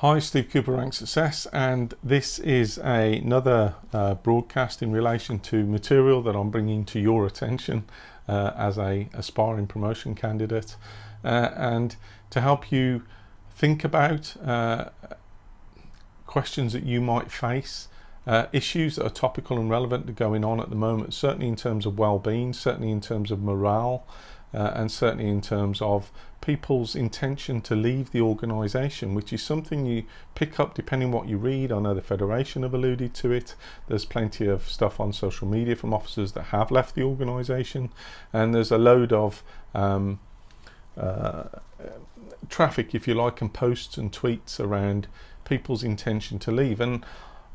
Hi, Steve Cooper, Rank Success, and this is another broadcast in relation to material that I'm bringing to your attention as a aspiring promotion candidate, and to help you think about questions that you might face, issues that are topical and relevant to going on at the moment, certainly in terms of well-being, certainly in terms of morale, and certainly in terms of people's intention to leave the organisation, which is something you pick up depending what you read. I know the Federation have alluded to it. There's plenty of stuff on social media from officers that have left the organisation, and there's a load of traffic, if you like, and posts and tweets around people's intention to leave. And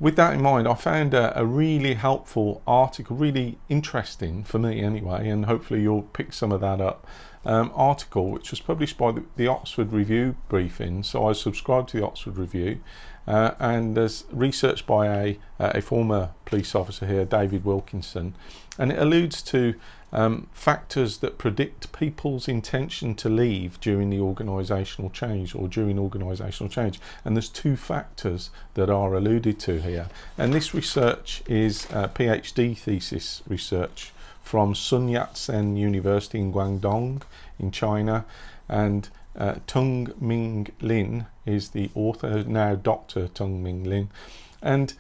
with that in mind, I found a really helpful article, really interesting for me anyway, and hopefully you'll pick some of that up, article which was published by the Oxford Review briefing. So I subscribe to the Oxford Review, and there's research by a former police officer here, David Wilkinson, and it alludes to factors that predict people's intention to leave during the organisational change or during organisational change. And there's two factors that are alluded to here. And this research is PhD thesis research from Sun Yat-sen University in Guangdong in China, and Tung Ming Lin is the author, now Dr. Tung Ming Lin, and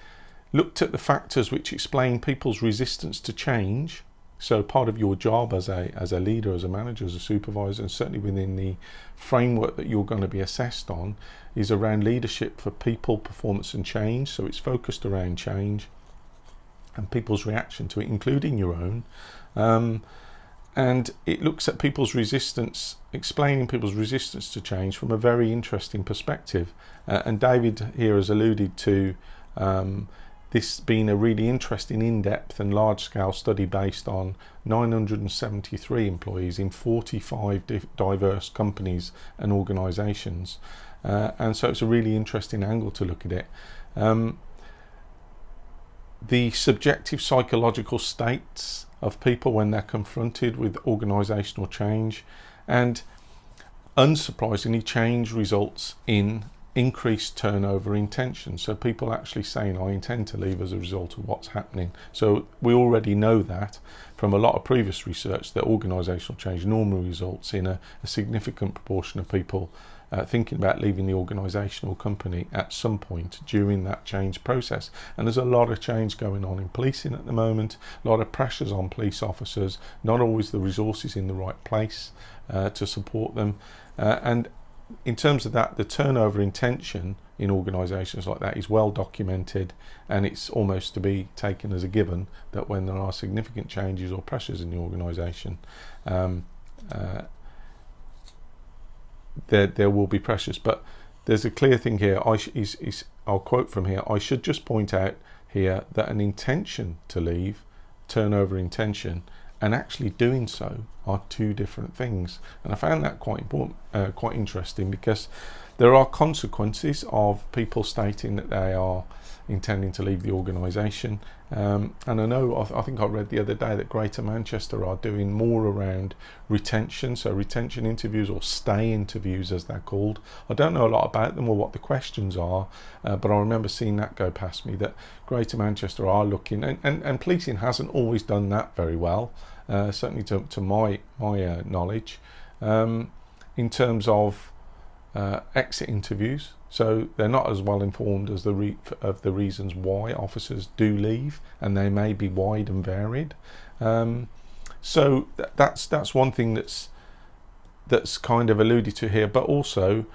looked at the factors which explain people's resistance to change. So part of your job as a leader, as a manager, as a supervisor, and certainly within the framework that you're going to be assessed on, is around leadership for people, performance and change. So it's focused around change and people's reaction to it, including your own. And it looks at people's resistance, explaining people's resistance to change from a very interesting perspective. And David here has alluded to this being a really interesting, in-depth and large-scale study based on 973 employees in 45 diverse companies and organisations. And so it's a really interesting angle to look at it. The subjective psychological states of people when they're confronted with organisational change, and unsurprisingly, change results in increased turnover intention. So people actually saying, I intend to leave as a result of what's happening. So we already know that from a lot of previous research that organisational change normally results in a significant proportion of people thinking about leaving the organisation or company at some point during that change process. And there's a lot of change going on in policing at the moment, a lot of pressures on police officers, not always the resources in the right place to support them, and in terms of that, the turnover intention in organisations like that is well documented, and it's almost to be taken as a given that when there are significant changes or pressures in the organisation, there will be pressures. But there's a clear thing here. I'll quote from here: I should just point out here that an intention to leave, turnover intention, and actually doing so are two different things. And I found that quite important, quite interesting, because there are consequences of people stating that they are intending to leave the organisation. And I know, I think I read the other day that Greater Manchester are doing more around retention, so retention interviews or stay interviews as they're called. I don't know a lot about them or what the questions are, but I remember seeing that go past me, that Greater Manchester are looking, and policing hasn't always done that very well, certainly to my knowledge, in terms of exit interviews. So they're not as well informed as of the reasons why officers do leave, and they may be wide and varied. So that's one thing that's kind of alluded to here, but also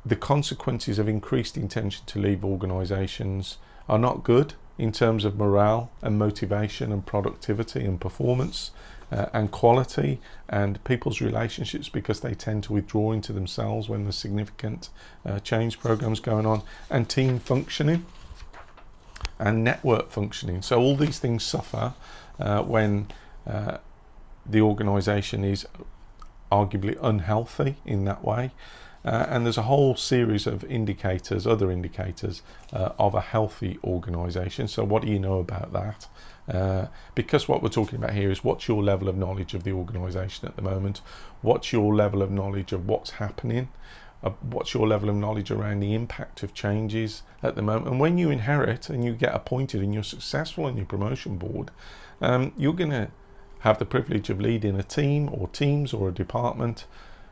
the consequences of increased intention to leave organisations are not good in terms of morale and motivation and productivity and performance and quality and people's relationships, because they tend to withdraw into themselves when there's significant change programs going on, and team functioning and network functioning. So all these things suffer when the organisation is arguably unhealthy in that way. And there's a whole series of indicators, other indicators of a healthy organisation. So what do you know about that? Because what we're talking about here is, what's your level of knowledge of the organisation at the moment? What's your level of knowledge of what's happening? what's your level of knowledge around the impact of changes at the moment. And when you inherit and you get appointed and you're successful on your promotion board, you're going to have the privilege of leading a team or teams or a department.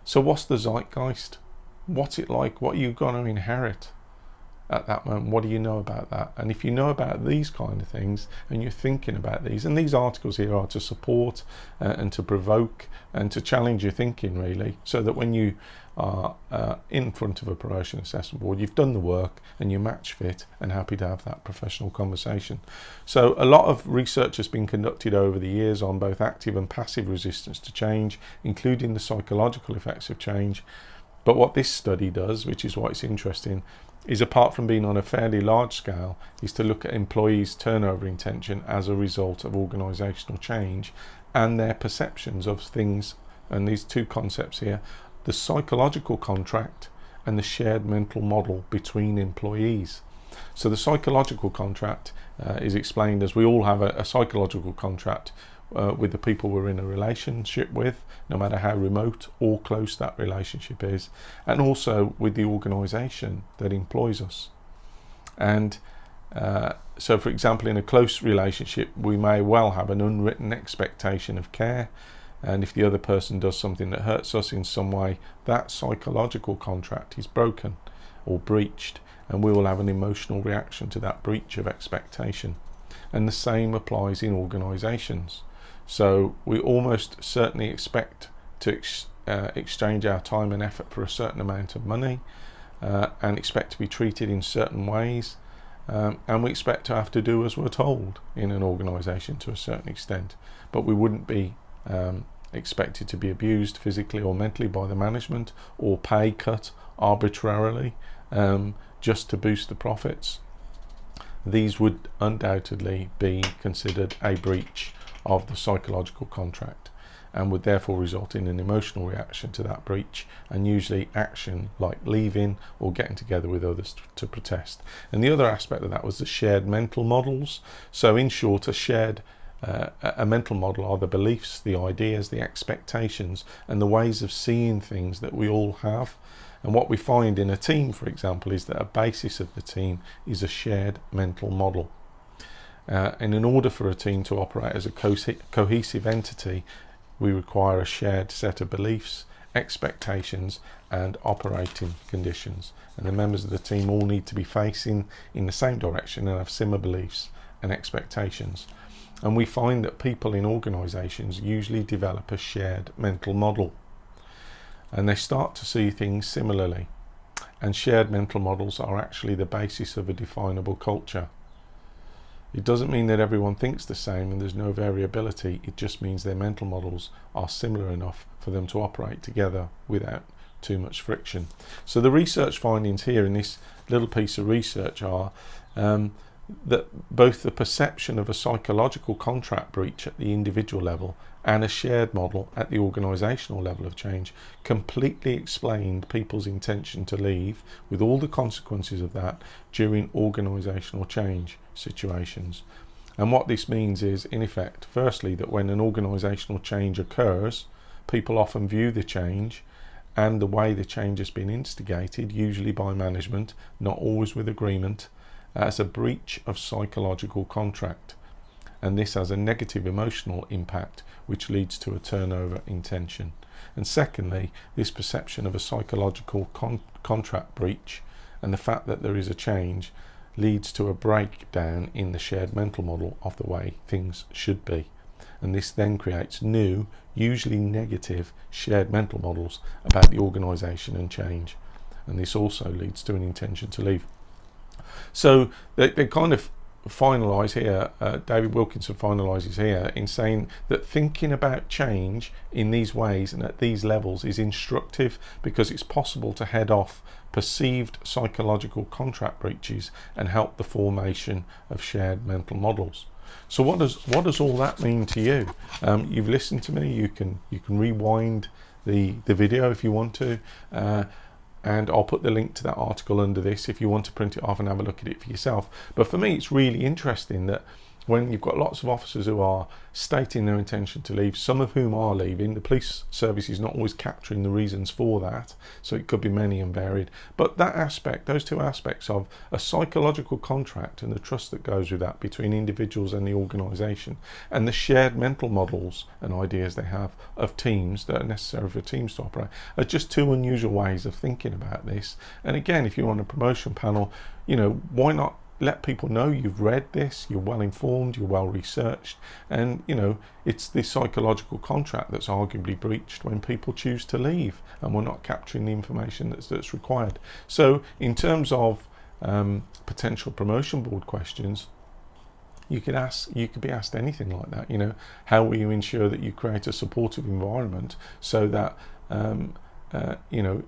So what's the zeitgeist? What's it like? What are you going to inherit at that moment? What do you know about that? And if you know about these kind of things and you're thinking about these, and these articles here are to support and to provoke and to challenge your thinking, really, so that when you are in front of a promotion assessment board, you've done the work and you're match fit and happy to have that professional conversation. So a lot of research has been conducted over the years on both active and passive resistance to change, including the psychological effects of change. But what this study does, which is why it's interesting, is, apart from being on a fairly large scale, is to look at employees' turnover intention as a result of organisational change and their perceptions of things. And these two concepts here, the psychological contract and the shared mental model between employees. So the psychological contract is explained as we all have a psychological contract with the people we're in a relationship with, no matter how remote or close that relationship is, and also with the organisation that employs us. And so, for example, in a close relationship, we may well have an unwritten expectation of care, and if the other person does something that hurts us in some way, that psychological contract is broken or breached, and we will have an emotional reaction to that breach of expectation. And the same applies in organisations. So we almost certainly expect to exchange our time and effort for a certain amount of money, and expect to be treated in certain ways, and we expect to have to do as we're told in an organisation to a certain extent, but we wouldn't be expected to be abused physically or mentally by the management or pay cut arbitrarily just to boost the profits. These would undoubtedly be considered a breach of the psychological contract and would therefore result in an emotional reaction to that breach, and usually action like leaving or getting together with others to protest. And the other aspect of that was the shared mental models. So in short, a mental model are the beliefs, the ideas, the expectations and the ways of seeing things that we all have. And what we find in a team, for example, is that a basis of the team is a shared mental model. And in order for a team to operate as a cohesive entity, we require a shared set of beliefs, expectations and operating conditions. And the members of the team all need to be facing in the same direction and have similar beliefs and expectations. And we find that people in organisations usually develop a shared mental model, and they start to see things similarly. And shared mental models are actually the basis of a definable culture. It doesn't mean that everyone thinks the same and there's no variability. It just means their mental models are similar enough for them to operate together without too much friction. So the research findings here in this little piece of research are that both the perception of a psychological contract breach at the individual level and a shared model at the organisational level of change completely explained people's intention to leave, with all the consequences of that during organisational change situations. And what this means is, in effect, firstly, that when an organisational change occurs, people often view the change and the way the change has been instigated, usually by management, not always with agreement, as a breach of psychological contract, and this has a negative emotional impact which leads to a turnover in tension. And secondly, this perception of a psychological contract breach and the fact that there is a change leads to a breakdown in the shared mental model of the way things should be, and this then creates new, usually negative, shared mental models about the organisation and change, and this also leads to an intention to leave. So they kind of finalise here, David Wilkinson finalises here in saying that thinking about change in these ways and at these levels is instructive because it's possible to head off perceived psychological contract breaches and help the formation of shared mental models. So what does all that mean to you? You've listened to me. You can rewind the video if you want to. And I'll put the link to that article under this if you want to print it off and have a look at it for yourself. But for me, it's really interesting that when you've got lots of officers who are stating their intention to leave, some of whom are leaving, the police service is not always capturing the reasons for that, so it could be many and varied. But that aspect, those two aspects of a psychological contract and the trust that goes with that between individuals and the organisation, and the shared mental models and ideas they have of teams that are necessary for teams to operate, are just two unusual ways of thinking about this. And again, if you're on a promotion panel, you know, why not let people know you've read this, you're well informed, you're well researched, and you know it's the psychological contract that's arguably breached when people choose to leave and we're not capturing the information that's required. So in terms of potential promotion board questions, you could be asked anything like that. You know, how will you ensure that you create a supportive environment so that you know,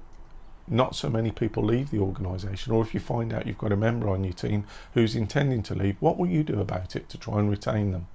not so many people leave the organisation, or if you find out you've got a member on your team who's intending to leave, what will you do about it to try and retain them?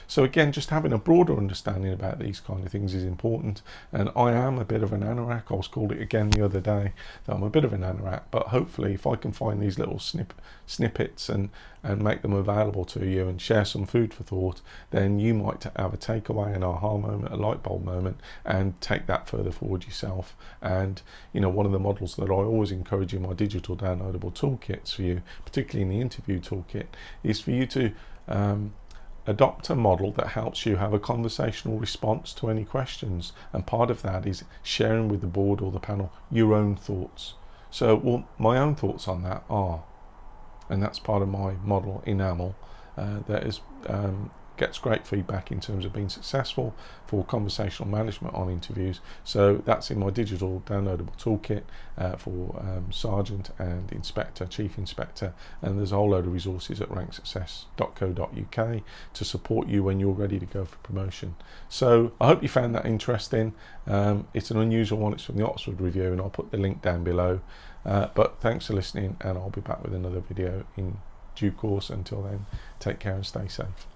So again, just having a broader understanding about these kind of things is important. And I am a bit of an anorak. I was called it again the other day that I'm a bit of an anorak, but hopefully if I can find these little snippets and make them available to you and share some food for thought, then you might have a takeaway, an aha moment, a light bulb moment, and take that further forward yourself. And you know, one of the models that I always encourage in my digital downloadable toolkits for you, particularly in the interview toolkit, is for you to adopt a model that helps you have a conversational response to any questions, and part of that is sharing with the board or the panel your own thoughts. So, well, my own thoughts on that are, and that's part of my model enamel that is gets great feedback in terms of being successful for conversational management on interviews. So that's in my digital downloadable toolkit for Sergeant and Inspector, Chief Inspector, and there's a whole load of resources at ranksuccess.co.uk to support you when you're ready to go for promotion. So I hope you found that interesting. It's an unusual one, it's from the Oxford Review, and I'll put the link down below. But thanks for listening, and I'll be back with another video in due course. Until then, take care and stay safe.